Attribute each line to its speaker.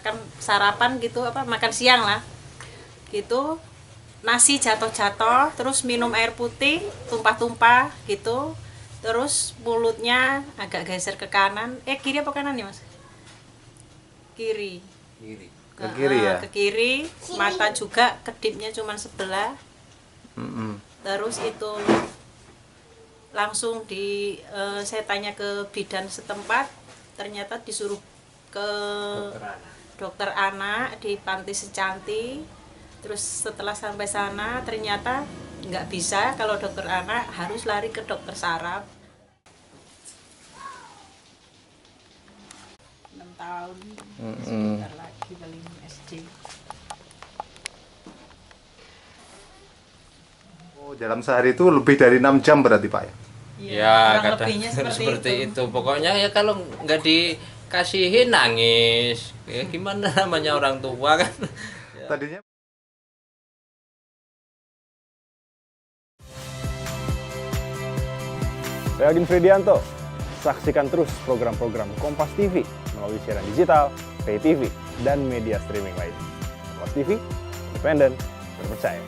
Speaker 1: makan sarapan gitu, makan siang lah gitu, nasi jatuh-jatuh, terus minum air putih tumpah-tumpah gitu, terus mulutnya agak geser ke kanan, kiri apa kanan ya mas? Kiri.
Speaker 2: Ke kiri ya?
Speaker 1: Ke kiri, mata juga kedipnya cuma sebelah. Terus itu langsung saya tanya ke bidan setempat, ternyata disuruh ke dokter anak di Panti Secanti. Terus setelah sampai sana ternyata nggak bisa, kalau dokter anak harus lari ke dokter saraf. 6 tahun, sebentar lagi paling SD.
Speaker 2: Oh, dalam sehari itu lebih dari 6 jam berarti Pak ya?
Speaker 3: Ya,
Speaker 1: kurang
Speaker 3: kadang
Speaker 1: lebihnya
Speaker 3: seperti itu. Pokoknya ya kalau nggak dikasihin nangis. Ya gimana namanya orang tua kan.
Speaker 2: Tadinya
Speaker 4: Saya Agin Fridianto. Saksikan terus program-program Kompas TV melalui siaran digital, pay TV, dan media streaming lainnya. Kompas TV, independen, terpercaya.